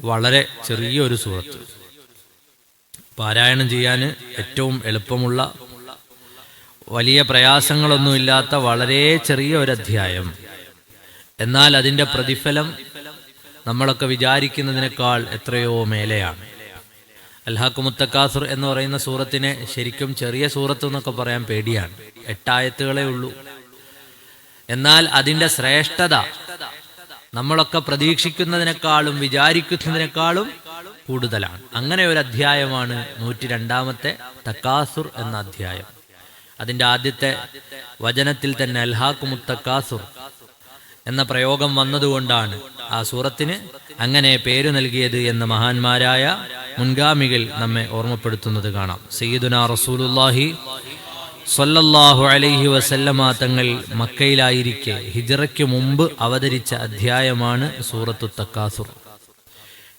വളരെ ചെറിയൊരു സൂറത്ത്, പാരായണം ചെയ്യാൻ ഏറ്റവും എളുപ്പമുള്ള, വലിയ പ്രയാസങ്ങളൊന്നുമില്ലാത്ത വളരെ ചെറിയ ഒരു അധ്യായം. എന്നാൽ അതിൻ്റെ പ്രതിഫലം നമ്മളൊക്കെ വിചാരിക്കുന്നതിനേക്കാൾ എത്രയോ മേലെയാണ്. അൽഹാഖുമുത്തക്കാസുർ എന്ന് പറയുന്ന സൂറത്തിനെ ശരിക്കും ചെറിയ സൂറത്ത് എന്നൊക്കെ പറയാൻ പേടിയാണ്. 8 ആയത്തുകളേ ഉള്ളൂ. എന്നാൽ അതിൻ്റെ ശ്രേഷ്ഠത നമ്മളൊക്കെ പ്രതീക്ഷിക്കുന്നതിനേക്കാളും വിചാരിക്കുന്നതിനേക്കാളും കൂടുതലാണ്. അങ്ങനെ ഒരു അധ്യായമാണ് 102-ാമത്തെ തക്കാസുർ എന്ന അധ്യായം. അതിൻ്റെ ആദ്യത്തെ വചനത്തിൽ തന്നെ അൽഹാഖുമുത്തക്കാസുർ എന്ന പ്രയോഗം വന്നതുകൊണ്ടാണ് ആ സൂറത്തിന് അങ്ങനെ പേര് നൽകിയത് എന്ന് മഹാന്മാരായ മുൻഗാമികൾ നമ്മെ ഓർമ്മപ്പെടുത്തുന്നത് കാണാം. സയ്യിദുനാ റസൂലുള്ളാഹി സ്വല്ലല്ലാഹു അലൈഹി വസല്ലമ തങ്ങൾ മക്കയിലായിരിക്കെ ഹിജ്റയ്ക്ക് മുമ്പ് അവതരിച്ച അധ്യായമാണ് സൂറത്തു തക്കാസുർ.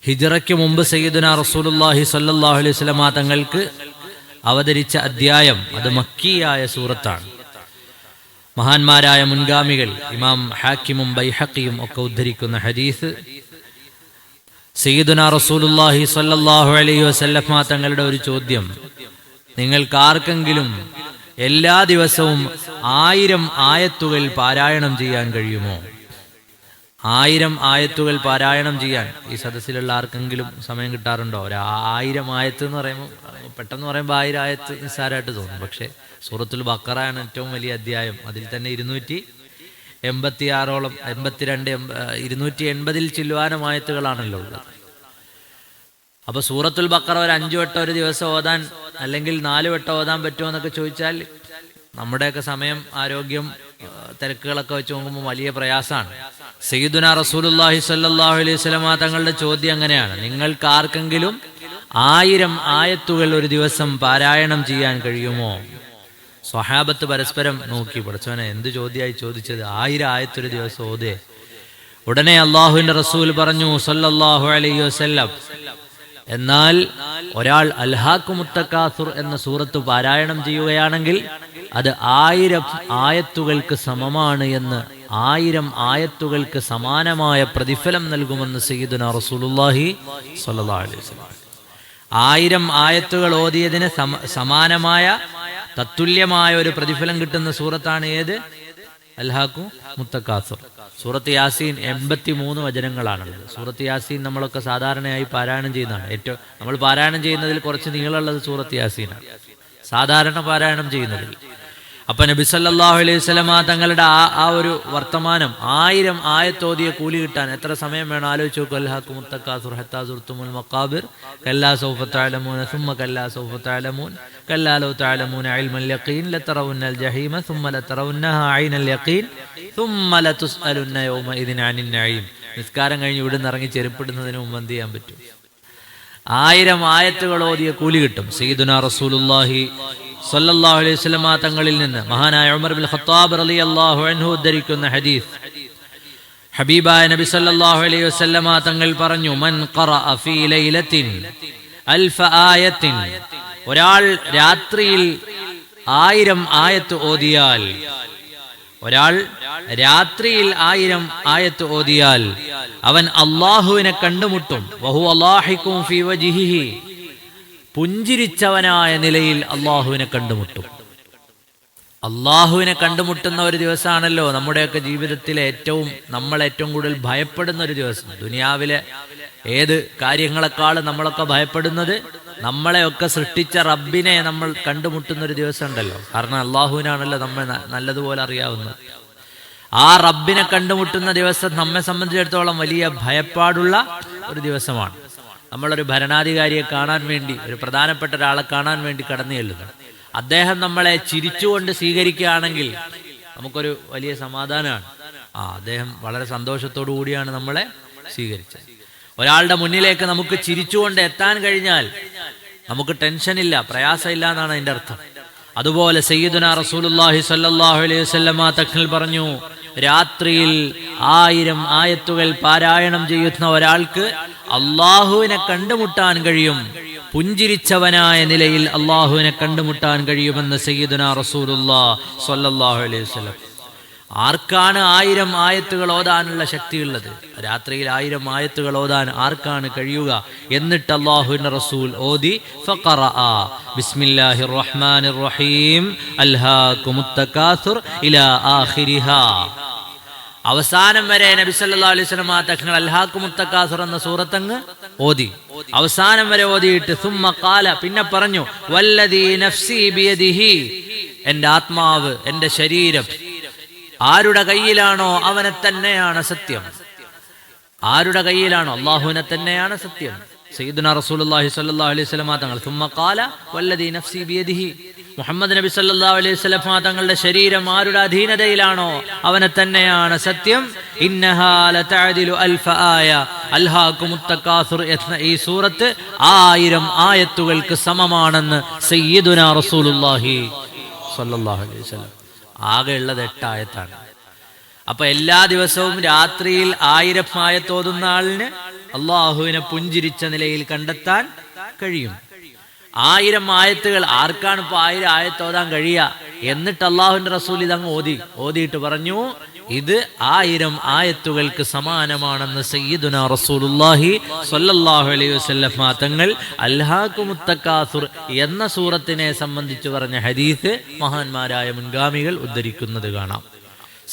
ഹിജ്റയ്ക്ക് മുമ്പ് സയ്യിദുനാ റസൂലുള്ളാഹി സ്വല്ലല്ലാഹു അലൈഹി വസല്ലമ തങ്ങൾക്ക് അവതരിച്ച അധ്യായം അത് മക്കിയായ സൂറത്താണ്. മഹാന്മാരായ മുൻഗാമികൾ ഇമാം ഹാക്കിമും ബൈഹഖിയും ഒക്കെ ഉദ്ധരിക്കുന്ന ഹദീസ്, സയ്യിദുനാ റസൂലുള്ളാഹി സ്വല്ലല്ലാഹു അലൈഹി വസല്ലമ തങ്ങളുടെ ഒരു ചോദ്യം, നിങ്ങൾക്കാർക്കെങ്കിലും എല്ലാ ദിവസവും 1000 ആയത്തുകൾ പാരായണം ചെയ്യാൻ കഴിയുമോ? 1000 ആയത്തുകൾ പാരായണം ചെയ്യാൻ ഈ സദസ്സിലുള്ള ആർക്കെങ്കിലും സമയം കിട്ടാറുണ്ടോ? 1000 ആയത്ത് എന്ന് പറയുമ്പോൾ പെട്ടെന്ന് പറയുമ്പോൾ 1000 ആയത്ത് നിസ്സാരമായിട്ട് തോന്നും. പക്ഷേ സൂറത്തുൽ ബഖറയാണ് ഏറ്റവും വലിയ അധ്യായം. അതിൽ തന്നെ 286ഓളം 280 ചില്ലുവാനം ആയത്തുകളാണല്ലോ ഉള്ളത്. അപ്പൊ സൂറത്തുൽ ബഖറ ഒരു 5 വട്ടം ഒരു ദിവസം ഓതാൻ അല്ലെങ്കിൽ 4 വട്ടം ഓതാൻ പറ്റുമോ എന്നൊക്കെ ചോദിച്ചാൽ നമ്മുടെയൊക്കെ സമയം, ആരോഗ്യം, തിരക്കുകളൊക്കെ വെച്ച് നോക്കുമ്പോൾ വലിയ പ്രയാസമാണ്. സയ്യിദുനാ റസൂലുള്ളാഹി സ്വല്ലല്ലാഹു അലൈഹി വസല്ലമ തങ്ങളുടെ ചോദ്യം അങ്ങനെയാണ്, നിങ്ങൾക്ക് ആർക്കെങ്കിലും 1000 ആയത്തുകൾ ഒരു ദിവസം പാരായണം ചെയ്യാൻ കഴിയുമോ? സ്വഹാബത്ത് പരസ്പരം നോക്കി, പഠിച്ചവനെ എന്ത് ചോദ്യമായി ചോദിച്ചത്, 1000 ആയത്തൊരു ദിവസം ഓതേ? ഉടനെ അള്ളാഹുവിന്റെ റസൂൽ പറഞ്ഞു സ്വല്ലല്ലാഹു അലൈഹി വസല്ലം, എന്നാൽ ഒരാൾ അൽഹാഖുമുത്തക്കാസുർ എന്ന സൂറത്ത് പാരായണം ചെയ്യുകയാണെങ്കിൽ അത് 1000 ആയത്തുകൾക്ക് സമമാണ് എന്ന്, 1000 ആയത്തുകൾക്ക് സമാനമായ പ്രതിഫലം നൽകുമെന്ന് സയ്യിദുനാ റസൂലുള്ളാഹി സ്വല്ലല്ലാഹു അലൈഹി വസല്ലം. 1000 ആയത്തുകൾ ഓതിയതിന് സമാനമായ തത്തുല്യമായ ഒരു പ്രതിഫലം കിട്ടുന്ന സൂറത്താണ് ഏത്? അൽഹാഖു മുത്തക്കാസുർ. സൂറത്ത് യാസീൻ 83 വചനങ്ങളാണുള്ളത്. സൂറത്ത് യാസീൻ നമ്മളൊക്കെ സാധാരണയായി പാരായണം ചെയ്യുന്നതാണ്. ഏറ്റവും നമ്മൾ പാരായണം ചെയ്യുന്നതിൽ കുറച്ച് നീളമുള്ളത് സൂറത്ത് യാസീനാണ്, സാധാരണ പാരായണം ചെയ്യുന്നതിൽ. അപ്പൊ നബി സല്ലല്ലാഹു അലൈഹി വസല്ലമ തങ്ങളുടെ ആ ഒരു വർത്തമാനം, 1000 ആയത്തോതിയ കൂലി കിട്ടാൻ എത്ര സമയം വേണം ആലോചിച്ച് നോക്കൂ. അൽഹാഖു മുത്തക്കാസുർ ഹത്താ സുർത്തുമുൽ മഖാബിർ കല്ലാ സൗഫ തഅലമൂന സുമ്മ കല്ലാ സൗഫ തഅലമൂൻ കല്ലാ ലൗ തഅലമൂന ഇൽമൽ യഖീൻ ലതറവുന്നൽ ജഹീമ സുമ്മ ലതറവുന്നഹാ ഐനൽ യഖീൻ സുമ്മ ലതുസ്അലുന്ന യൗമഇദിൻ അനിൻ നഈം. നിസ്കാരം കഴിഞ്ഞ് ഇവിടുന്ന് ഇറങ്ങി ചെരുപ്പിടുന്നതിന് മുമ്പ് എന്ത് ചെയ്യാൻ പറ്റും? 1000 ആയത്തുകൾ ഓതിയ കൂലി കിട്ടും. സയ്യിദുനാ റസൂലുള്ളാഹി സ്വല്ലല്ലാഹു അലൈഹി വസല്ലമ തങ്ങളിൽ നിന്ന് മഹാനായ ഉമർ ഇബ്നുൽ ഖത്താബ് റളിയല്ലാഹു അൻഹു ഉദ്ധരിക്കുന്ന ഹദീസ്, ഹബീബായ നബി സല്ലല്ലാഹു അലൈഹി വസല്ലമ തങ്ങൾ പറഞ്ഞു, മൻ ഖറഅ ഫീ ലൈലത്തിൻ അൽഫ ആയത്തിൻ, ഒരാൾ രാത്രിയിൽ 1000 ആയത്ത് ഓതിയാൽ, ഒരാൾ രാത്രിയിൽ 1000 ആയത്ത് ഓതിയാൽ അവൻ അല്ലാഹുവിനെ കണ്ടുമുട്ടും. വഹുവ ലാഹിഖുൻ ഫീ വജ്ഹിഹി, പുഞ്ചിരിച്ചവനായ നിലയിൽ അള്ളാഹുവിനെ കണ്ടുമുട്ടും. അള്ളാഹുവിനെ കണ്ടുമുട്ടുന്ന ഒരു ദിവസമാണല്ലോ നമ്മുടെയൊക്കെ ജീവിതത്തിലെ നമ്മൾ ഏറ്റവും കൂടുതൽ ഭയപ്പെടുന്ന ഒരു ദിവസം. ദുനിയാവിലെ ഏത് കാര്യങ്ങളെക്കാളും നമ്മളൊക്കെ ഭയപ്പെടുന്നത് നമ്മളെയൊക്കെ സൃഷ്ടിച്ച റബ്ബിനെ നമ്മൾ കണ്ടുമുട്ടുന്ന ഒരു ദിവസം ഉണ്ടല്ലോ. കാരണം അള്ളാഹുവിനാണല്ലോ നമ്മെ നല്ലതുപോലെ അറിയാവുന്നത്. ആ റബ്ബിനെ കണ്ടുമുട്ടുന്ന ദിവസം നമ്മെ സംബന്ധിച്ചിടത്തോളം വലിയ ഭയപ്പാടുള്ള ഒരു ദിവസമാണ്. നമ്മളൊരു ഭരണാധികാരിയെ കാണാൻ വേണ്ടി, ഒരു പ്രധാനപ്പെട്ട ഒരാളെ കാണാൻ വേണ്ടി കടന്നു ചെല്ലുന്നു. അദ്ദേഹം നമ്മളെ ചിരിച്ചുകൊണ്ട് സ്വീകരിക്കുകയാണെങ്കിൽ നമുക്കൊരു വലിയ സമാധാനമാണ്. അദ്ദേഹം വളരെ സന്തോഷത്തോടു കൂടിയാണ് നമ്മളെ സ്വീകരിച്ചത്. ഒരാളുടെ മുന്നിലേക്ക് നമുക്ക് ചിരിച്ചുകൊണ്ട് എത്താൻ കഴിഞ്ഞാൽ നമുക്ക് ടെൻഷനില്ല, പ്രയാസമില്ല എന്നാണ് അതിൻ്റെ അർത്ഥം. അതുപോലെ സയ്യിദുനാ റസൂലുള്ളാഹി സ്വല്ലല്ലാഹു അലൈഹി വസല്ലമ തങ്ങൾ പറഞ്ഞു, രാത്രിയിൽ 1000 ആയത്തുകൾ പാരായണം ചെയ്യുന്ന ഒരാൾക്ക് അള്ളാഹുവിനെ കണ്ടുമുട്ടാൻ കഴിയും, പുഞ്ചിരിച്ചവനായ നിലയിൽ അള്ളാഹുവിനെ കണ്ടുമുട്ടാൻ കഴിയുമെന്ന് സയ്യിദുനാ റസൂലുള്ളാഹി സ്വല്ലല്ലാഹു അലൈഹി വസല്ലം. ആർക്കാണ് 1000 ആയത്തുകൾ ഓതാനുള്ള ശക്തിയുള്ളത്? രാത്രിയിൽ 1000 ആയത്തുകൾ ഓതാൻ ആർക്കാണ് കഴിയുക? എന്നിട്ട് അല്ലാഹുവിന്റെ റസൂൽ ഓതി ഫഖറഅ ബിസ്മില്ലാഹിർ റഹ്മാനിർ റഹീം അൽഹാകുമുത് തകാസുർ ഇലാ ആഖിരിഹാ. അവസാനം വരെ നബി സല്ലല്ലാഹു അലൈഹി വസല്ലം തങ്ങൾ അൽഹാകുമുത് തകാസുർ എന്ന സൂറത്തങ്ങ് ഓതി. അവസാനം വരെ ഓതിയിട്ട് സുമ്മ ഖാല, പിന്നെ പറഞ്ഞു, വല്ലദീ നഫ്സി ബിയദിഹി, എൻ്റെ ആത്മാവ്, എൻ്റെ ശരീരം ആരുടെ കയ്യിലാണോ അവനെ തന്നെയാണ് സത്യം. ആരുടെ കയ്യിലാണോ? അല്ലാഹുവിനെ തന്നെയാണ് സത്യം. സയ്യിദുനാ റസൂലുള്ളാഹി സ്വല്ലല്ലാഹു അലൈഹി വസല്ലം തങ്ങൾ സുമ്മ ഖാല വല്ലദീ നഫ്സി ബിയദിഹി, മുഹമ്മദ് നബി സല്ലല്ലാഹു അലൈഹി വസല്ലം തങ്ങളുടെ ശരീരം ആരുടെ അധീനതയിലാണോ അവനെ തന്നെയാണ് സത്യം. ഇന്നഹാ ലതഅദിലു അൽഫ ആയ, അൽഹാകുമുത് തകാസുർ എന്ന ഈ സൂറത്ത് 1000 ആയത്തുകൾക്ക് സമമാണെന്ന് സയ്യിദുനാ റസൂലുള്ളാഹി സ്വല്ലല്ലാഹു അലൈഹി വസല്ലം. ആകെ ഉള്ളത് 8 ആയത്താണ്. അപ്പൊ എല്ലാ ദിവസവും രാത്രിയിൽ 1000 ആയത്തോതുന്ന ആളിന് അള്ളാഹുവിനെ പുഞ്ചിരിച്ച നിലയിൽ കണ്ടെത്താൻ കഴിയും. 1000 ആയത്തുകൾ ആർക്കാണ് ഇപ്പൊ 1000 ആയത്തോതാൻ കഴിയുക? എന്നിട്ട് അള്ളാഹുവിന്റെ റസൂൽ ഇതങ്ങ് ഓതിയിട്ട് പറഞ്ഞു, ഇത് 1000 ആയത്തുകൾക്ക് സമാനമാണെന്ന് സയ്യിദുനാ റസൂലുള്ളാഹി സ്വല്ലല്ലാഹു അലൈഹി വസല്ലം തങ്ങൾ അൽഹാകുമുത് തകാസുർ എന്ന സൂറത്തിനെ സംബന്ധിച്ച് പറഞ്ഞ ഹദീസ് മഹാന്മാരായ മുൻഗാമികൾ ഉദ്ധരിക്കുന്നത് കാണാം.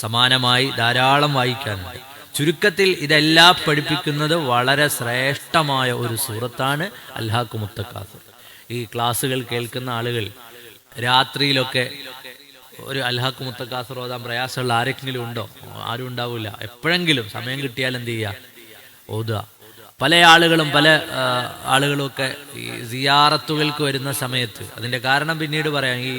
സമാനമായി ധാരാളം വായിക്കാനുണ്ട്. ചുരുക്കത്തിൽ ഇതെല്ലാം പഠിപ്പിക്കുന്നത് വളരെ ശ്രേഷ്ഠമായ ഒരു സൂറത്താണ് അൽഹാകുമുത് തകാസുർ. ഈ ക്ലാസ്സുകൾ കേൾക്കുന്ന ആളുകൾ രാത്രിയിലൊക്കെ ഒരു അൽഹാകുമുത് തകാസുർ ഓതാൻ പ്രയാസമുള്ള ആരെങ്കിലും ഉണ്ടോ? ആരും ഉണ്ടാവില്ല. എപ്പോഴെങ്കിലും സമയം കിട്ടിയാൽ എന്ത് ചെയ്യുക? ഓതുക. പല ആളുകളും ഒക്കെ ഈ സിയാറത്തുകൾക്ക് വരുന്ന സമയത്ത്, അതിന്റെ കാരണം പിന്നീട് പറയാം, ഈ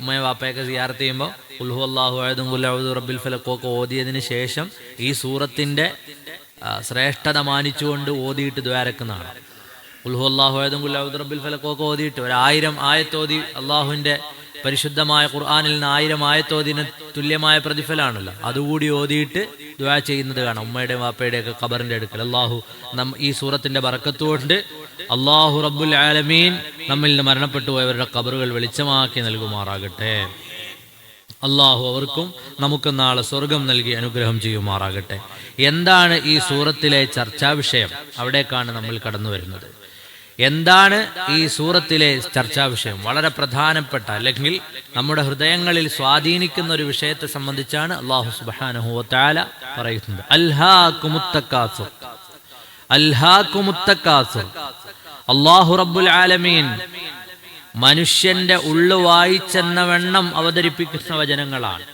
ഉമ്മയും വാപ്പയൊക്കെ സിയാറത്ത് ചെയ്യുമ്പോൾ ഖുൽ ഹുവല്ലാഹു അഹദ് ഖുൽ അഊദു റബ്ബിൽ ഫലഖ് ഒക്കെ ഓതിയതിന് ശേഷം ഈ സൂറത്തിന്റെ ശ്രേഷ്ഠത മാനിച്ചുകൊണ്ട് ഓതിയിട്ട് ദ്വാരക്കുന്നതാണ്. ഖുൽ ഹുവല്ലാഹു അഹദ് ഖുൽ അഊദു റബ്ബിൽ ഫലഖ് ഒക്കെ ഓതിയിട്ട് 1000 ആയത്തോതി അള്ളാഹുവിന്റെ പരിശുദ്ധമായ ഖുർആനിൽ നിന്ന് 1000 ആയത്തോതിന് തുല്യമായ പ്രതിഫലമാണല്ലോ. അതുകൂടി ഓതിയിട്ട് ദുആ ചെയ്യുന്നത് കാണാം. ഉമ്മയുടെയും വാപ്പയുടെയും ഒക്കെ ഖബറിന്റെ അടുക്കൽ അള്ളാഹു ഈ സൂറത്തിന്റെ ബറക്കത്ത് കൊണ്ട് അള്ളാഹു റബ്ബുൽ ആലമീൻ നമ്മിൽ നിന്ന് മരണപ്പെട്ടു പോയവരുടെ ഖബറുകൾ വെളിച്ചമാക്കി നൽകുമാറാകട്ടെ. അള്ളാഹു അവർക്കും നമുക്ക് നാളെ സ്വർഗം നൽകി അനുഗ്രഹം ചെയ്യുമാറാകട്ടെ. എന്താണ് ഈ സൂറത്തിലെ ചർച്ചാ വിഷയം? അവിടേക്കാണ് നമ്മൾ കടന്നു വരുന്നത്. എന്താണ് ഈ സൂറത്തിലെ ചർച്ചാ വിഷയം? വളരെ പ്രധാനപ്പെട്ട, അല്ലെങ്കിൽ നമ്മുടെ ഹൃദയങ്ങളിൽ സ്വാധീനിക്കുന്ന ഒരു വിഷയത്തെ സംബന്ധിച്ചാണ് അല്ലാഹു സുബ്ഹാനഹു വ തആല പറയുന്നത്. അൽഹാകുമുത് തകാസുർ. അൽഹാകുമുത് തകാസുർ അല്ലാഹു റബ്ബുൽ ആലമീൻ മനുഷ്യന്റെ ഉള്ളു വായിച്ചെന്ന വണ്ണം അവതരിപ്പിക്കുന്ന വചനങ്ങളാണ്.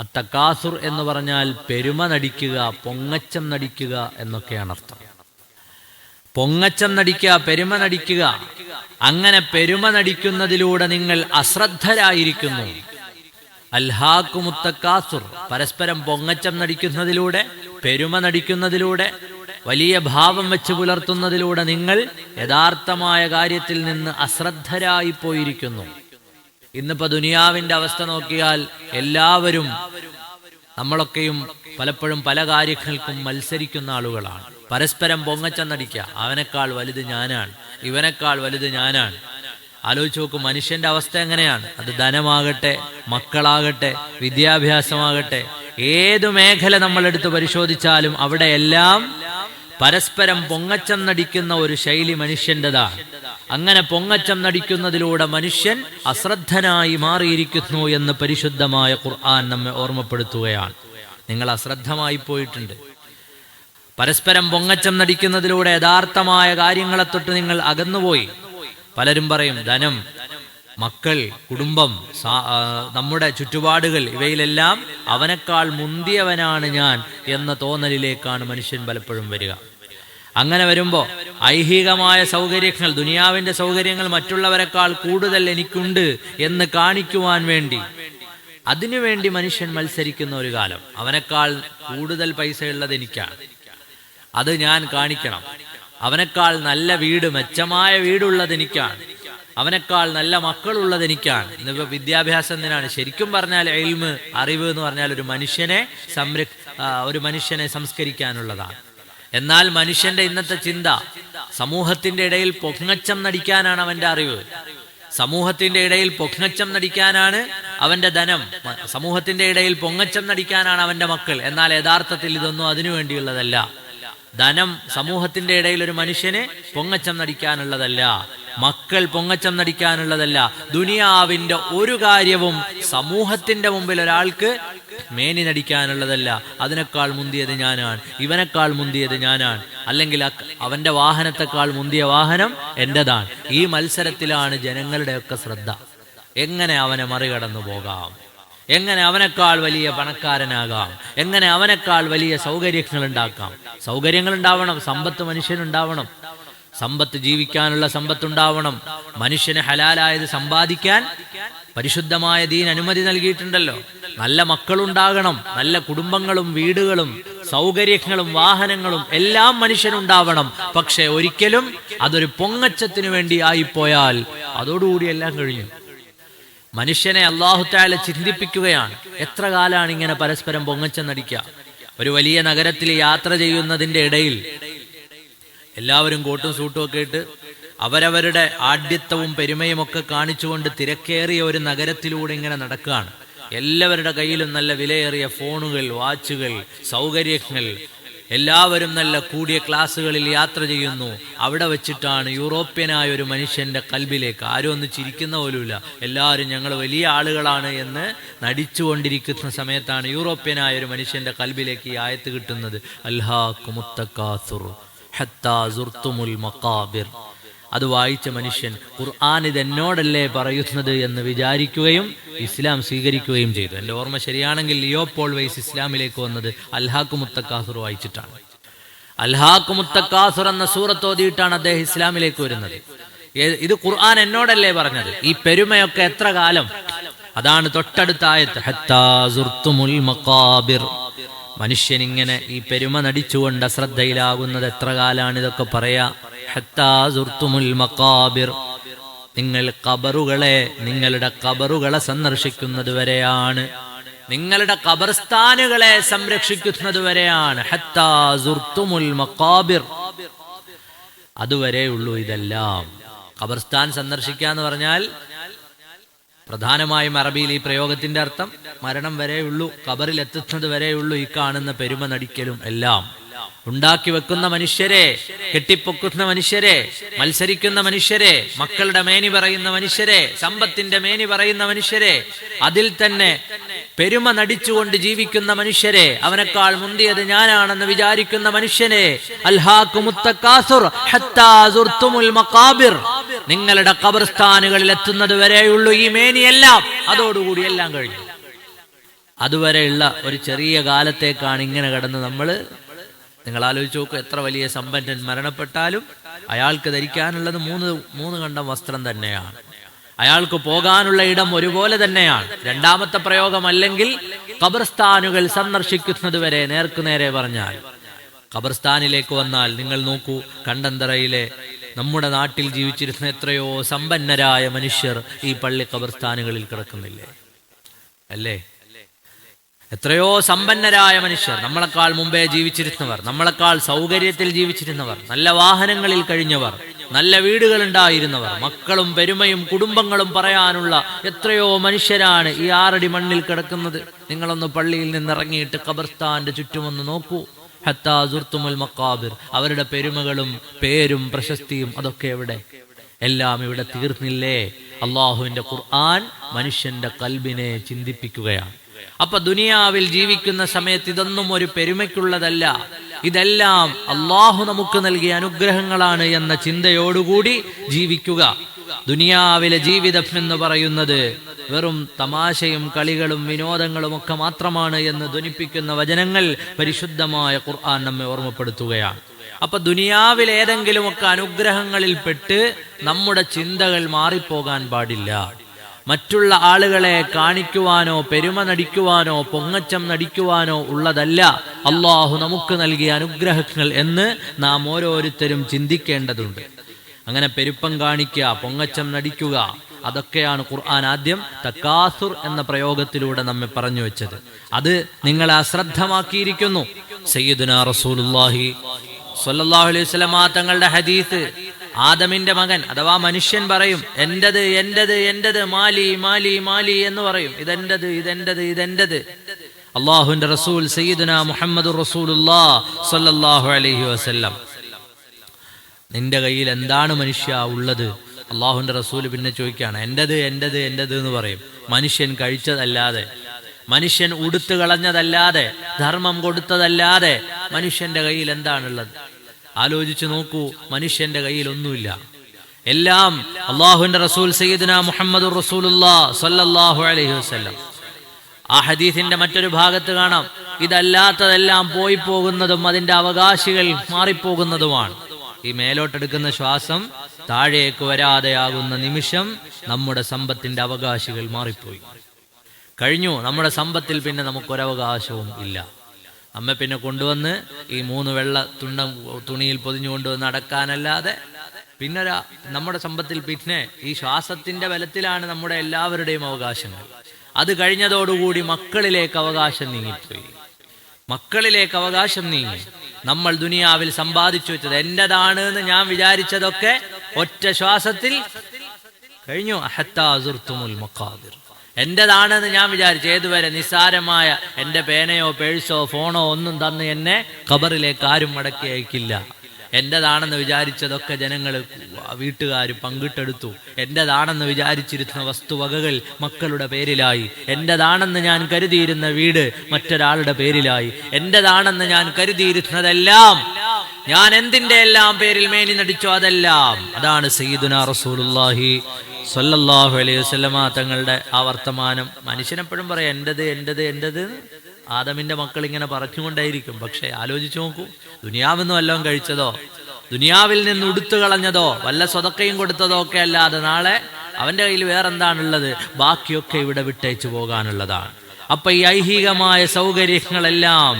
അത്തകാസുർ എന്ന് പറഞ്ഞാൽ പെരുമ നടിക്കുക, പൊങ്ങച്ചം നടിക്കുക എന്നൊക്കെയാണ് അർത്ഥം. പൊങ്ങച്ചം നടിക്കുക, പെരുമ നടിക്കുക. അങ്ങനെ പെരുമ നടിക്കുന്നതിലൂടെ നിങ്ങൾ അശ്രദ്ധരായിരിക്കുന്നു. അൽഹാകുമുത് തകാസുർ, പരസ്പരം പൊങ്ങച്ചം നടിക്കുന്നതിലൂടെ, പെരുമ നടിക്കുന്നതിലൂടെ, വലിയ ഭാവം വെച്ച് പുലർത്തുന്നതിലൂടെ നിങ്ങൾ യഥാർത്ഥമായ കാര്യത്തിൽ നിന്ന് അശ്രദ്ധരായി പോയിരിക്കുന്നു. ഇന്നിപ്പോ ദുനിയാവിന്റെ അവസ്ഥ നോക്കിയാൽ എല്ലാവരും, നമ്മളൊക്കെയും പലപ്പോഴും പല കാര്യങ്ങൾക്കും മത്സരിക്കുന്ന ആളുകളാണ്. പരസ്പരം പൊങ്ങച്ചം നടിക്കുക. അവനേക്കാൾ വലുത് ഞാനാണ്, ഇവനേക്കാൾ വലുത് ഞാനാണ്. ആലോചിച്ച് നോക്കും, മനുഷ്യന്റെ അവസ്ഥ എങ്ങനെയാണ്? അത് ധനമാകട്ടെ, മക്കളാകട്ടെ, വിദ്യാഭ്യാസമാകട്ടെ, ഏതു മേഖല നമ്മളെടുത്ത് പരിശോധിച്ചാലും അവിടെയെല്ലാം പരസ്പരം പൊങ്ങച്ചം നടിക്കുന്ന ഒരു ശൈലി മനുഷ്യൻ്റെതാണ്. അങ്ങനെ പൊങ്ങച്ചം നടിക്കുന്നതിലൂടെ മനുഷ്യൻ അശ്രദ്ധനായി മാറിയിരിക്കുന്നു എന്ന് പരിശുദ്ധമായ ഖുർആൻ നമ്മെ ഓർമ്മപ്പെടുത്തുകയാണ്. നിങ്ങൾ അശ്രദ്ധമായി പോയിട്ടുണ്ട്. പരസ്പരം പൊങ്ങച്ചം നടിക്കുന്നതിലൂടെ യഥാർത്ഥമായ കാര്യങ്ങളെ തൊട്ട് നിങ്ങൾ അകന്നുപോയി. പലരും പറയും, ധനം, മക്കൾ, കുടുംബം, നമ്മുടെ ചുറ്റുപാടുകൾ, ഇവയിലെല്ലാം അവനേക്കാൾ മുന്തിയവനാണ് ഞാൻ എന്ന തോന്നലിലേക്കാണ് മനുഷ്യൻ പലപ്പോഴും വരിക. അങ്ങനെ വരുമ്പോൾ ഐഹികമായ സൗകര്യങ്ങൾ, ദുനിയാവിന്റെ സൗകര്യങ്ങൾ മറ്റുള്ളവരെക്കാൾ കൂടുതൽ എനിക്കുണ്ട് എന്ന് കാണിക്കുവാൻ വേണ്ടി, അതിനുവേണ്ടി മനുഷ്യൻ മത്സരിക്കുന്ന ഒരു കാലം. അവനേക്കാൾ കൂടുതൽ പൈസ ഉള്ളത് എനിക്കാണ്, അത് ഞാൻ കാണിക്കണം. അവനേക്കാൾ നല്ല വീട്, മെച്ചമായ വീടുള്ളത് എനിക്കാണ്. അവനേക്കാൾ നല്ല മക്കളുള്ളത് എനിക്കാണ്. ഇന്നിപ്പോ വിദ്യാഭ്യാസം എന്തിനാണ്? ശരിക്കും പറഞ്ഞാൽ ഇൽമ്, അറിവ് എന്ന് പറഞ്ഞാൽ ഒരു മനുഷ്യനെ സംസ്കരിക്കാനുള്ളതാണ്. എന്നാൽ മനുഷ്യന്റെ ഇന്നത്തെ ചിന്ത, സമൂഹത്തിന്റെ ഇടയിൽ പൊങ്ങച്ചം നടിക്കാനാണ് അവന്റെ അറിവ്. സമൂഹത്തിന്റെ ഇടയിൽ പൊങ്ങച്ചം നടിക്കാനാണ് അവന്റെ ധനം, സമൂഹത്തിന്റെ ഇടയിൽ പൊങ്ങച്ചം നടിക്കാനാണ് അവന്റെ മക്കൾ. എന്നാൽ യഥാർത്ഥത്തിൽ ഇതൊന്നും അതിനു വേണ്ടിയുള്ളതല്ല. ധനം സമൂഹത്തിന്റെ ഇടയിൽ ഒരു മനുഷ്യന് പൊങ്ങച്ചം നടിക്കാനുള്ളതല്ല, മക്കൾ പൊങ്ങച്ചം നടിക്കാനുള്ളതല്ല. ദുനിയാവിന്റെ ഒരു കാര്യവും സമൂഹത്തിന്റെ മുമ്പിൽ ഒരാൾക്ക് മേനി നടിക്കാനുള്ളതല്ല. അതിനേക്കാൾ മുന്തിയത് ഞാനാണ്, ഇവനേക്കാൾ മുന്തിയത് ഞാനാണ്, അല്ലെങ്കിൽ അവന്റെ വാഹനത്തെക്കാൾ മുന്തിയ വാഹനം എന്റേതാണ്. ഈ മത്സരത്തിലാണ് ജനങ്ങളുടെയൊക്കെ ശ്രദ്ധ. എങ്ങനെ അവനെ മറികടന്നു പോകാം, എങ്ങനെ അവനേക്കാൾ വലിയ പണക്കാരനാകാം, എങ്ങനെ അവനേക്കാൾ വലിയ സൗകര്യങ്ങൾ ഉണ്ടാക്കാം. സൗകര്യങ്ങൾ ഉണ്ടാവണം, സമ്പത്ത് മനുഷ്യനുണ്ടാവണം, സമ്പത്ത് ജീവിക്കാനുള്ള സമ്പത്തുണ്ടാവണം. മനുഷ്യന് ഹലാലായത് സമ്പാദിക്കാൻ പരിശുദ്ധമായ ദീൻ അനുമതി നൽകിയിട്ടുണ്ടല്ലോ. നല്ല മക്കളുണ്ടാകണം, നല്ല കുടുംബങ്ങളും വീടുകളും സൗകര്യങ്ങളും വാഹനങ്ങളും എല്ലാം മനുഷ്യനുണ്ടാവണം. പക്ഷെ ഒരിക്കലും അതൊരു പൊങ്ങച്ചത്തിനു വേണ്ടി ആയിപ്പോയാൽ അതോടുകൂടി എല്ലാം കഴിഞ്ഞു. മനുഷ്യനെ അല്ലാഹു തആല ചിന്തിപ്പിക്കുകയാണ്. എത്ര കാലാണ് ഇങ്ങനെ പരസ്പരം പൊങ്ങച്ചം നടിക്കുക? ഒരു വലിയ നഗരത്തിൽ യാത്ര ചെയ്യുന്നതിന്റെ ഇടയിൽ എല്ലാവരും കോട്ടും സൂട്ടും ഒക്കെ ഇട്ട് അവരവരുടെ ആഢ്യത്വവും പെരുമയും ഒക്കെ കാണിച്ചുകൊണ്ട് തിരക്കേറിയ ഒരു നഗരത്തിലൂടെ ഇങ്ങനെ നടക്കുകയാണ്. എല്ലാവരുടെ കയ്യിലും നല്ല വിലയേറിയ ഫോണുകൾ, വാച്ചുകൾ, സൗകര്യങ്ങൾ. എല്ലാവരും നല്ല കൂടിയ ക്ലാസ്സുകളിൽ യാത്ര ചെയ്യുന്നു. അവിടെ വെച്ചിട്ടാണ് യൂറോപ്യനായ ഒരു മനുഷ്യന്റെ കൽബിലേക്ക്, ആരും ഒന്ന് ചിരിക്കുന്ന പോലുമില്ല, എല്ലാവരും ഞങ്ങൾ വലിയ ആളുകളാണ് എന്ന് നടിച്ചുകൊണ്ടിരിക്കുന്ന സമയത്താണ് യൂറോപ്യനായ ഒരു മനുഷ്യന്റെ കൽബിലേക്ക് ഈ ആയത്ത് കിട്ടുന്നത്. അൽഹാകുമുത്തകാസുർ ഹത്താ സുർത്തുമുൽ മഖാബിർ. അത് വായിച്ച മനുഷ്യൻ ഖുർആൻ ഇതെന്നോടല്ലേ പറയുന്നത് എന്ന് വിചാരിക്കുകയും ഇസ്ലാം സ്വീകരിക്കുകയും ചെയ്തു. എൻ്റെ ഓർമ്മ ശരിയാണെങ്കിൽ ലിയോപോൾ വൈസ് ഇസ്ലാമിലേക്ക് വന്നത് അൽഹാക്കുമുത്തക്കാസുർ വായിച്ചിട്ടാണ്. അൽഹാക്കുമുത്തക്കാസുർ എന്ന സൂറത്ത് ഓതിയിട്ടാണ് അദ്ദേഹം ഇസ്ലാമിലേക്ക് വരുന്നത്. ഇത് ഖുർആൻ എന്നോടല്ലേ പറഞ്ഞത്? ഈ പെരുമയൊക്കെ എത്ര കാലം? അതാണ് തൊട്ടടുത്ത ആയത്ത്, ഹത്താ സുർത്തുമുൽ മഖാബിർ. മനുഷ്യൻ ഇങ്ങനെ ഈ പെരുമ നടിച്ചുകൊണ്ട് അശ്രദ്ധയിലാകുന്നത് എത്ര കാലാണ്? ഇതൊക്കെ പറയാ. ഹത്താ സുർത്തുമുൽ മഖാബിർ, നിങ്ങൾ ഖബറുകളെ, നിങ്ങളുടെ ഖബറുകളെ സന്ദർശിക്കുന്നത് വരെയാണ്, നിങ്ങളുടെ ഖബർസ്ഥാനുകളെ സംരക്ഷിക്കുന്നത് വരെയാണ്. ഹത്താ സുർത്തുമുൽ മഖാബിർ, അതുവരെയുള്ളൂ ഇതെല്ലാം. ഖബർസ്ഥാൻ സന്ദർശിക്കുക എന്ന് പറഞ്ഞാൽ പ്രധാനമായും അറബിയിൽ ഈ പ്രയോഗത്തിന്റെ അർത്ഥം മരണം വരെയുള്ളൂ, ഖബറിൽ എത്തുന്നത് വരെയുള്ളൂ ഈ കാണുന്ന പെരുമ നടിക്കലും എല്ലാം. ഉണ്ടാക്കി വെക്കുന്ന മനുഷ്യരെ, കെട്ടിപ്പൊക്കുന്ന മനുഷ്യരെ, മത്സരിക്കുന്ന മനുഷ്യരെ, മക്കളുടെ മേനി പറയുന്ന മനുഷ്യരെ, സമ്പത്തിന്റെ മേനി പറയുന്ന മനുഷ്യരെ, അതിൽ തന്നെ പെരുമ നടിച്ചുകൊണ്ട് ജീവിക്കുന്ന മനുഷ്യരെ, അവനേക്കാൾ മുന്തിയത് ഞാനാണെന്ന് വിചാരിക്കുന്ന മനുഷ്യനെ, അൽഹാകുമുത്തകാസുർ ഹത്താ സുർത്തുമുൽ മഖാബിർ, നിങ്ങളുടെ ഖബർസ്ഥാനുകളിൽ എത്തുന്നത് വരെയുള്ളൂ ഈ മേനിയെല്ലാം, അതോടുകൂടി എല്ലാം കഴിഞ്ഞു. അതുവരെയുള്ള ഒരു ചെറിയ കാലത്തേക്കാണ് ഇങ്ങനെ കടന്ന് നിങ്ങൾ ആലോചിച്ച് നോക്കൂ. എത്ര വലിയ സമ്പന്നൻ മരണപ്പെട്ടാലും അയാൾക്ക് ധരിക്കാനുള്ളത് മൂന്ന് കണ്ടം വസ്ത്രം തന്നെയാണ്, അയാൾക്ക് പോകാനുള്ള ഇടം ഒരുപോലെ തന്നെയാണ്. രണ്ടാമത്തെ പ്രയോഗം അല്ലെങ്കിൽ ഖബർസ്ഥാനുകൾ സന്ദർശിക്കുന്നത് വരെ, നേർക്കുനേരെ പറഞ്ഞാൽ ഖബർസ്ഥാനിലേക്ക് വന്നാൽ നിങ്ങൾ നോക്കൂ, കണ്ടന്തറയിലെ നമ്മുടെ നാട്ടിൽ ജീവിച്ചിരുന്ന എത്രയോ സമ്പന്നരായ മനുഷ്യർ ഈ പള്ളി ഖബർസ്ഥാനുകളിൽ കിടക്കുന്നില്ലേ? അല്ലേ? എത്രയോ സമ്പന്നരായ മനുഷ്യർ, നമ്മളെക്കാൾ മുമ്പേ ജീവിച്ചിരുന്നവർ, നമ്മളെക്കാൾ സൗകര്യത്തിൽ ജീവിച്ചിരുന്നവർ, നല്ല വാഹനങ്ങളിൽ കഴിഞ്ഞവർ, നല്ല വീടുകൾ ഉണ്ടായിരുന്നവർ, മക്കളും പെരുമയും കുടുംബങ്ങളും പറയാനുള്ള എത്രയോ മനുഷ്യരാണ് ഈ 6 അടി മണ്ണിൽ കിടക്കുന്നത്. നിങ്ങളൊന്ന് പള്ളിയിൽ നിന്നിറങ്ങിയിട്ട് ഖബർസ്ഥാന്റെ ചുറ്റുമൊന്ന് നോക്കൂ. ഹത്താ സുർത്തുമുൽ മഖാബിർ, അവരുടെ പെരുമകളും പേരും പ്രശസ്തിയും അതൊക്കെ എവിടെ? എല്ലാം ഇവിടെ തീർന്നില്ലേ? അള്ളാഹുവിന്റെ ഖുർആൻ മനുഷ്യന്റെ കൽബിനെ ചിന്തിപ്പിക്കുകയാണ്. അപ്പൊ ദുനിയാവിൽ ജീവിക്കുന്ന സമയത്ത് ഇതൊന്നും ഒരു പെരുമയ്ക്കുള്ളതല്ല, ഇതെല്ലാം അള്ളാഹു നമുക്ക് നൽകിയ അനുഗ്രഹങ്ങളാണ് എന്ന ചിന്തയോടുകൂടി ജീവിക്കുക. ദുനിയാവിലെ ജീവിതം എന്ന് പറയുന്നത് വെറും തമാശയും കളികളും വിനോദങ്ങളും ഒക്കെ മാത്രമാണ് എന്ന് ധ്വനിപ്പിക്കുന്ന വചനങ്ങൾ പരിശുദ്ധമായ ഖുർആൻ നമ്മെ ഓർമ്മപ്പെടുത്തുകയാണ്. അപ്പൊ ദുനിയാവിൽ ഏതെങ്കിലുമൊക്കെ അനുഗ്രഹങ്ങളിൽ പെട്ട് നമ്മുടെ ചിന്തകൾ മാറിപ്പോകാൻ പാടില്ല. മറ്റുള്ള ആളുകളെ കാണിക്കുവാനോ പെരുമ നടിക്കുവാനോ പൊങ്ങച്ചം നടിക്കുവാനോ ഉള്ളതല്ല അള്ളാഹു നമുക്ക് നൽകിയ അനുഗ്രഹങ്ങൾ എന്ന് നാം ഓരോരുത്തരും ചിന്തിക്കേണ്ടതുണ്ട്. അങ്ങനെ പെരുപ്പം കാണിക്കുക, പൊങ്ങച്ചം നടിക്കുക, അതൊക്കെയാണ് ഖുർആൻ ആദ്യം തകാസുർ എന്ന പ്രയോഗത്തിലൂടെ നമ്മെ പറഞ്ഞു വെച്ചത്. അത് നിങ്ങളെ അശ്രദ്ധമാക്കിയിരിക്കുന്നു. സയ്യിദുനാ റസൂലുള്ളാഹി സ്വല്ലല്ലാഹു അലൈഹി വസല്ലം തങ്ങളുടെ ഹദീസ് ആദമിന്റെ മകൻ അഥവാ മനുഷ്യൻ പറയും, എന്റത് എന്റത് എന്റത്, മാലി മാലി മാലി എന്ന് പറയും. ഇതെന്റത് ഇതെന്റത് ഇതെന്റത്. അള്ളാഹുവിന്റെ റസൂൽ സയ്യിദുനാ മുഹമ്മദുർ റസൂലുള്ളാഹി സ്വല്ലല്ലാഹു അലൈഹി വസല്ലം, നിന്റെ കയ്യിൽ എന്താണ് മനുഷ്യ ഉള്ളത്? അള്ളാഹുവിന്റെ റസൂൽ പിന്നെ ചോദിക്കുകയാണ്, എന്റത് എന്റത് എന്റത് എന്ന് പറയും. മനുഷ്യൻ കഴിച്ചതല്ലാതെ, മനുഷ്യൻ ഉടുത്തു കളഞ്ഞതല്ലാതെ, ധർമ്മം കൊടുത്തതല്ലാതെ മനുഷ്യന്റെ കയ്യിൽ എന്താണുള്ളത്? ആലോചിച്ചു നോക്കൂ, മനുഷ്യന്റെ കയ്യിൽ ഒന്നുമില്ല. എല്ലാം അള്ളാഹുവിന്റെ റസൂൽ സയ്യിദുനാ മുഹമ്മദുർ റസൂലുള്ളാഹി സ്വല്ലല്ലാഹു അലൈഹി വസല്ലം. ആ ഹദീസിന്റെ മറ്റൊരു ഭാഗത്ത് കാണാം, ഇതല്ലാത്തതെല്ലാം പോയി പോകുന്നതും അതിന്റെ അവകാശികൾ മാറിപ്പോകുന്നതുമാണ്. ഈ മേലോട്ടെടുക്കുന്ന ശ്വാസം താഴേക്ക് വരാതെയാകുന്ന നിമിഷം നമ്മുടെ സമ്പത്തിന്റെ അവകാശികൾ മാറിപ്പോയി കഴിഞ്ഞു. നമ്മുടെ സമ്പത്തിൽ പിന്നെ നമുക്കൊരവകാശവും ഇല്ല. നമ്മെ പിന്നെ കൊണ്ടുവന്ന് ഈ 3 വെള്ള തുണിയിൽ പൊതിഞ്ഞു കൊണ്ടുവന്ന് അടക്കാനല്ലാതെ പിന്നെ നമ്മുടെ സമ്പത്തിൽ പിന്നെ ഈ ശ്വാസത്തിന്റെ ബലത്തിലാണ് നമ്മുടെ എല്ലാവരുടെയും അവകാശങ്ങൾ. അത് കഴിഞ്ഞതോടുകൂടി മക്കളിലേക്ക് അവകാശം നീങ്ങിപ്പോയി. മക്കളിലേക്ക് അവകാശം നീങ്ങി. നമ്മൾ ദുനിയാവിൽ സമ്പാദിച്ചു വെച്ചത്, എന്റേതാണ് എന്ന് ഞാൻ വിചാരിച്ചതൊക്കെ ഒറ്റ ശ്വാസത്തിൽ കഴിഞ്ഞു. ഹത്താ സുർത്തുമുൽ മഖാബിർ. എന്റേതാണെന്ന് ഞാൻ വിചാരിച്ചു, ഏതുവരെ? നിസ്സാരമായ എന്റെ പേനയോ പേഴ്സോ ഫോണോ ഒന്നും തന്ന് എന്നെ ഖബറിലേക്ക് ആരും മടക്കി അയക്കില്ല. എന്റേതാണെന്ന് വിചാരിച്ചതൊക്കെ ജനങ്ങൾ, വീട്ടുകാർ പങ്കിട്ടെടുത്തു. എന്റേതാണെന്ന് വിചാരിച്ചിരുന്ന വസ്തുവകകൾ മക്കളുടെ പേരിലായി. എന്റേതാണെന്ന് ഞാൻ കരുതിയിരുന്ന വീട് മറ്റൊരാളുടെ പേരിലായി. എന്റേതാണെന്ന് ഞാൻ കരുതിയിരുന്നതെല്ലാം, ഞാൻ എന്തിന്റെ എല്ലാം പേരിൽ മേനി നടിച്ചോ അതെല്ലാം. അതാണ് സയ്യിദുനാ റസൂലുള്ളാഹി സ്വല്ലല്ലാഹു അലൈഹി വസല്ലമ തങ്ങളുടെ ആ വർത്തമാനം. മനുഷ്യനെപ്പോഴും പറയാം എന്റേത് എന്റേത് എന്റേത്. ആദമിന്റെ മക്കൾ ഇങ്ങനെ പറഞ്ഞുകൊണ്ടേയിരിക്കും. പക്ഷെ ആലോചിച്ചു നോക്കൂ, ദുനിയാവെന്ന് വല്ലതും കഴിച്ചതോ, ദുനിയാവിൽ നിന്ന് ഉടുത്തു കളഞ്ഞതോ, വല്ല സ്വതക്കയും കൊടുത്തതോ ഒക്കെ അല്ലാതെ നാളെ അവന്റെ കയ്യിൽ വേറെന്താണുള്ളത്? ബാക്കിയൊക്കെ ഇവിടെ വിട്ടേച്ചു പോകാനുള്ളതാണ്. അപ്പൊ ഈ ഐഹികമായ സൗകര്യങ്ങളെല്ലാം,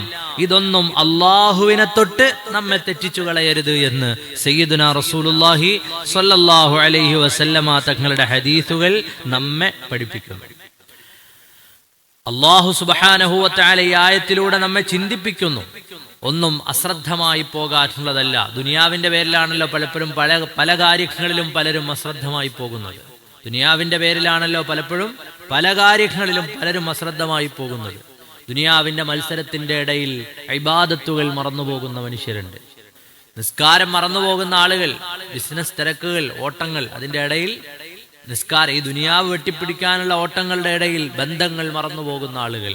ഇതൊന്നും അള്ളാഹുവിനെ തൊട്ട് നമ്മെ തെറ്റിച്ചു കളയരുത് എന്ന് സയ്യിദുനാ റസൂലുള്ളാഹി സ്വല്ലല്ലാഹു അലൈഹി വസല്ലമ തങ്ങളുടെ ഹദീസുകൾ നമ്മെ പഠിപ്പിക്കുന്നു. അല്ലാഹു സുബ്ഹാനഹു വ തആല ഈ ആയത്തിലൂടെ നമ്മെ ചിന്തിപ്പിക്കുന്നു. ഒന്നും അശ്രദ്ധമായി പോകാനുള്ളതല്ല. ദുനിയാവിന്റെ പേരിലാണല്ലോ പലപ്പോഴും പല കാര്യങ്ങളിലും പലരും അശ്രദ്ധമായി പോകുന്നത്. ദുനിയാവിന്റെ പേരിലാണല്ലോ പലപ്പോഴും പല കാര്യങ്ങളിലും പലരും അശ്രദ്ധമായി പോകുന്നത്. ദുനിയാവിന്റെ മത്സരത്തിന്റെ ഇടയിൽ ഇബാദത്തുകൾ മറന്നുപോകുന്ന മനുഷ്യരുണ്ട്. നിസ്കാരം മറന്നുപോകുന്ന ആളുകൾ, ബിസിനസ് തിരക്കുകൾ, ഓട്ടങ്ങൾ, അതിന്റെ ഇടയിൽ നിസ്കാരം, ഈ ദുനിയാവ് വെട്ടിപ്പിടിക്കാനുള്ള ഓട്ടങ്ങളുടെ ഇടയിൽ ബന്ധങ്ങൾ മറന്നുപോകുന്ന ആളുകൾ,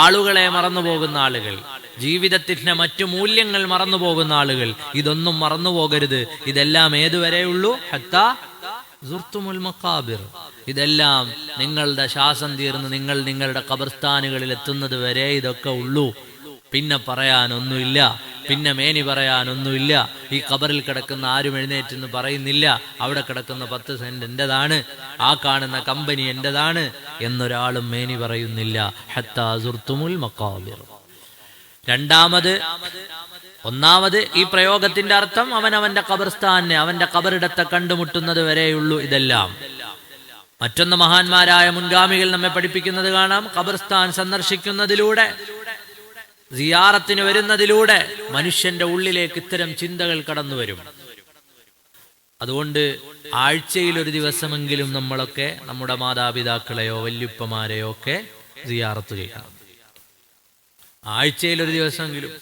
ആളുകളെ മറന്നുപോകുന്ന ആളുകൾ, ജീവിതത്തിന്റെ മറ്റു മൂല്യങ്ങൾ മറന്നുപോകുന്ന ആളുകൾ. ഇതൊന്നും മറന്നുപോകരുത്. ഇതെല്ലാം ഏതുവരെയുള്ളൂ? ഹത്താ സുർത്തുമുൽ മഖാബിർ. ഇതെല്ലാം നിങ്ങളുടെ ശ്വാസം തീർന്ന് നിങ്ങൾ നിങ്ങളുടെ ഖബർസ്ഥാനുകളിൽ എത്തുന്നത് വരെ ഇതൊക്കെ ഉള്ളൂ. പിന്നെ പറയാനൊന്നുമില്ല, പിന്നെ മേനി പറയാനൊന്നുമില്ല. ഈ ഖബറിൽ കിടക്കുന്ന ആരും എഴുന്നേറ്റെന്ന് പറയുന്നില്ല, അവിടെ കിടക്കുന്ന 10 സെന്റ് എന്റേതാണ്, ആ കാണുന്ന കമ്പനി എന്റേതാണ് എന്നൊരാളും മേനി പറയുന്നില്ല. ഹത്താ സുർത്തുമുൽ മഖാബിർ. ഒന്നാമത് ഈ പ്രയോഗത്തിന്റെ അർത്ഥം അവനവന്റെ ഖബർസ്ഥാനെ, അവന്റെ ഖബറിടത്തെ കണ്ടുമുട്ടുന്നത് വരെയുള്ളൂ ഇതെല്ലാം. മറ്റൊന്ന്, മഹാന്മാരായ മുൻഗാമികൾ നമ്മെ പഠിപ്പിക്കുന്നത് കാണാം, ഖബർസ്ഥാൻ സന്ദർശിക്കുന്നതിലൂടെ, സിയാറത്തിന് വരുന്നതിലൂടെ മനുഷ്യന്റെ ഉള്ളിലേക്ക് ഇത്തരം ചിന്തകൾ കടന്നു വരും. അതുകൊണ്ട് ആഴ്ചയിൽ ഒരു ദിവസമെങ്കിലും നമ്മളൊക്കെ നമ്മുടെ മാതാപിതാക്കളെയോ വല്യുപ്പമാരെയോ ഒക്കെ സിയാറത്ത് ചെയ്യണം. ആഴ്ചയിൽ ഒരു ദിവസമെങ്കിലും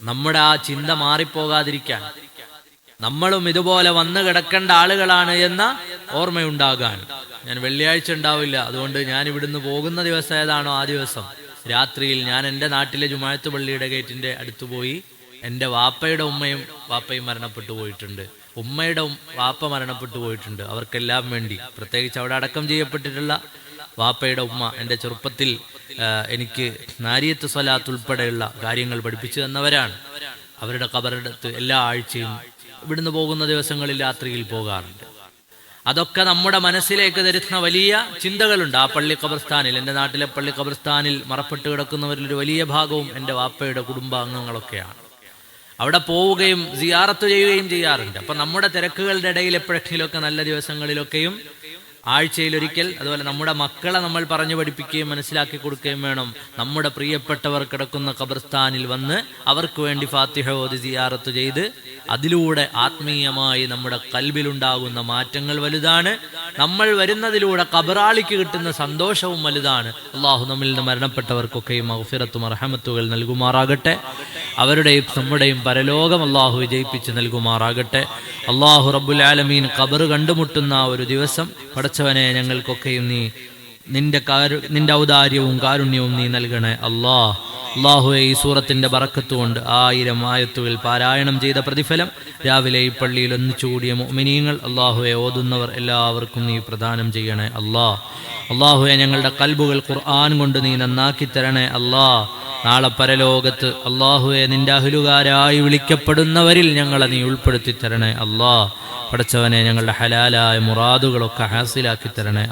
നമ്മുടെ ആ ചിന്ത മാറിപ്പോകാതിരിക്കാൻ, നമ്മളും ഇതുപോലെ വന്നു കിടക്കേണ്ട ആളുകളാണ് എന്ന ഓർമ്മയുണ്ടാകാൻ. ഞാൻ വെള്ളിയാഴ്ച ഉണ്ടാവില്ല, അതുകൊണ്ട് ഞാൻ ഇവിടുന്ന് പോകുന്ന ദിവസം ഏതാണോ ആ ദിവസം രാത്രിയിൽ ഞാൻ എൻ്റെ നാട്ടിലെ ജുമാഅത്ത് പള്ളിയുടെ ഗേറ്റിന്റെ അടുത്ത് പോയി, എൻ്റെ വാപ്പയുടെ ഉമ്മയും വാപ്പയും മരണപ്പെട്ടു പോയിട്ടുണ്ട്, ഉമ്മയുടെ വാപ്പ മരണപ്പെട്ടു പോയിട്ടുണ്ട്. അവർക്കെല്ലാം വേണ്ടി, പ്രത്യേകിച്ച് അവിടെ അടക്കം ചെയ്യപ്പെട്ടിട്ടുള്ള വാപ്പയുടെ ഉമ്മ എൻ്റെ ചെറുപ്പത്തിൽ എനിക്ക് നാരിയത്ത് സ്വലാത്ത് ഉൾപ്പെടെയുള്ള കാര്യങ്ങൾ പഠിപ്പിച്ചു തന്നവരാണ്. അവരുടെ ഖബറിടത്ത് എല്ലാ ആഴ്ചയും ഇവിടുന്ന് പോകുന്ന ദിവസങ്ങളിൽ രാത്രിയിൽ പോകാറുണ്ട്. അതൊക്കെ നമ്മുടെ മനസ്സിലേക്ക് തരുന്ന വലിയ ചിന്തകളുണ്ട്. ആ പള്ളി ഖബർസ്ഥാനിൽ, എൻ്റെ നാട്ടിലെ പള്ളി ഖബർസ്ഥാനിൽ മറപ്പെട്ട് കിടക്കുന്നവരിൽ ഒരു വലിയ ഭാഗവും എൻ്റെ വാപ്പയുടെ കുടുംബാംഗങ്ങളൊക്കെയാണ്. അവിടെ പോവുകയും സിയാറത്ത് ചെയ്യുകയും ചെയ്യാറുണ്ട്. അപ്പൊ നമ്മുടെ തിരക്കുകളുടെ ഇടയിൽ എപ്പോഴെങ്കിലുമൊക്കെ നല്ല ദിവസങ്ങളിലൊക്കെയും ആഴ്ചയിലൊരിക്കൽ. അതുപോലെ നമ്മുടെ മക്കളെ നമ്മൾ പറഞ്ഞു പഠിപ്പിക്കുകയും മനസ്സിലാക്കി കൊടുക്കുകയും വേണം. നമ്മുടെ പ്രിയപ്പെട്ടവർ കിടക്കുന്ന ഖബർസ്ഥാനിൽ വന്ന് അവർക്ക് വേണ്ടി ഫാത്തിഹ ഓതി സിയാറത്ത് ചെയ്ത് അതിലൂടെ ആത്മീയമായി നമ്മുടെ ഖൽബിലുണ്ടാകുന്ന മാറ്റങ്ങൾ വലുതാണ്. നമ്മൾ വരുന്നതിലൂടെ ഖബറാളിക്ക് കിട്ടുന്ന സന്തോഷവും വലുതാണ്. അള്ളാഹു നമ്മിൽ നിന്ന് മരണപ്പെട്ടവർക്കൊക്കെയും മഗ്ഫിറത്തും റഹ്മത്തുകൾ നൽകുമാറാകട്ടെ. അവരുടെയും നമ്മുടെയും പരലോകം അള്ളാഹു വിജയിപ്പിച്ച് നൽകുമാറാകട്ടെ. അള്ളാഹു റബ്ബുൽ ആലമീൻ ഖബർ കണ്ടുമുട്ടുന്ന ഒരു ദിവസം പടച്ചവനെ ഞങ്ങൾക്കൊക്കെയും നീ നിന്റെ ഔദാര്യവും കാരുണ്യവും നീ നൽകണേ അള്ളാഹുവെ. ഈ സൂറത്തിന്റെ ബറക്കത്ത് കൊണ്ട് 1000 ആയത്തുകൾ പാരായണം ചെയ്ത പ്രതിഫലം രാവിലെ ഈ പള്ളിയിൽ ഒന്നിച്ചുകൂടിയ മുഅ്മിനീങ്ങൾ അള്ളാഹുവെ ഓതുന്നവർ എല്ലാവർക്കും നീ പ്രദാനം ചെയ്യണേ അള്ളാഹുവെ. ഞങ്ങളുടെ ഖൽബുകൾ ഖുർആൻ കൊണ്ട് നീ നന്നാക്കി തരണേ നാളെ പരലോകത്ത് അള്ളാഹുവെ നിന്റെ അഹ്ലുകാരായി വിളിക്കപ്പെടുന്നവരിൽ ഞങ്ങളെ നീ ഉൾപ്പെടുത്തി തരണേ പടച്ചവനെ. ഞങ്ങളുടെ ഹലാലായ മുറാദുകളൊക്കെ ഹാസിലാക്കി തരണേ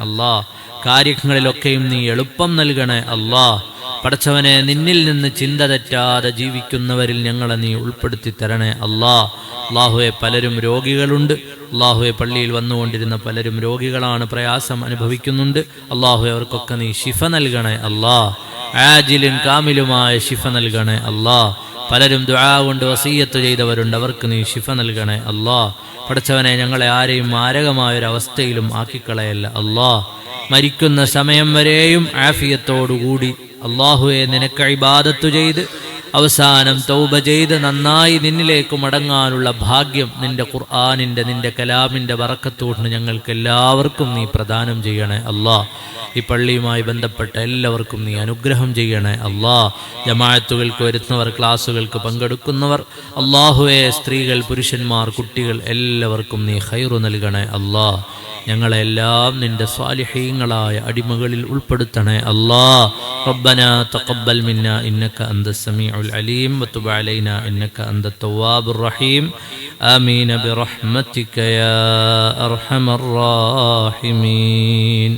കാര്യങ്ങളിലൊക്കെയും നീ എളുപ്പം നൽകണേ പടച്ചവനെ. നിന്നിൽ നിന്ന് ചിന്ത തെറ്റാതെ ജീവിക്കുന്നവരിൽ ഞങ്ങളെ നീ ഉൾപ്പെടുത്തി തരണേ അള്ളാഹുവെ. പലരും രോഗികളുണ്ട് അള്ളാഹുവെ. പള്ളിയിൽ വന്നുകൊണ്ടിരുന്ന പലരും രോഗികളാണ്, പ്രയാസം അനുഭവിക്കുന്നുണ്ട് അള്ളാഹുവെ. അവർക്കൊക്കെ നീ ശിഫ നൽകണേ ആജിലും കാമിലുമായ ശിഫ നൽകണേ പലരും ദുആ കൊണ്ട് വസിയ്യത്ത് ചെയ്തവരുണ്ട്, അവർക്ക് നീ ശിഫ നൽകണേ പടച്ചവനെ. ഞങ്ങളെ ആരെയും മാരകമായൊരവസ്ഥയിലും ആക്കിക്കളയല്ല മരിക്കുന്ന സമയം വരെയും ആഫിയത്തോടുകൂടി അള്ളാഹുവെ നിനക്ക് ഇബാദത്ത് ചെയ്ത് അവസാനം തൗബ ചെയ്ത് നന്നായി നിന്നിലേക്ക് മടങ്ങാനുള്ള ഭാഗ്യം നിന്റെ ഖുർആനിന്റെ നിന്റെ കലാമിന്റെ ബറക്കത്തോട് ഞങ്ങൾക്ക് എല്ലാവർക്കും നീ പ്രദാനം ചെയ്യണേ ഈ പള്ളിയുമായി ബന്ധപ്പെട്ട എല്ലാവർക്കും നീ അനുഗ്രഹം ചെയ്യണേ ജമാഅത്തുകൾക്ക് വരുന്നവർ, ക്ലാസുകൾക്ക് പങ്കെടുക്കുന്നവർ അള്ളാഹുവെ, സ്ത്രീകൾ, പുരുഷന്മാർ, കുട്ടികൾ എല്ലാവർക്കും നീ ഖൈറു നൽകണേ ഞങ്ങളെല്ലാം നിന്റെ സ്വാലിഹീങ്ങളായ അടിമകളിൽ ഉൾപ്പെടുത്തണേ റബ്ബനാ തഖബ്ബൽ മിന്നാ ഇന്നക അന്തസ് സമീഉൽ അലീം വതുബ് അലൈനാ ഇന്നക അന്തത് തവ്വാബുർ റഹീം ആമീൻ ബിറഹ്മതിക യാ അർഹമർ റാഹിമീൻ.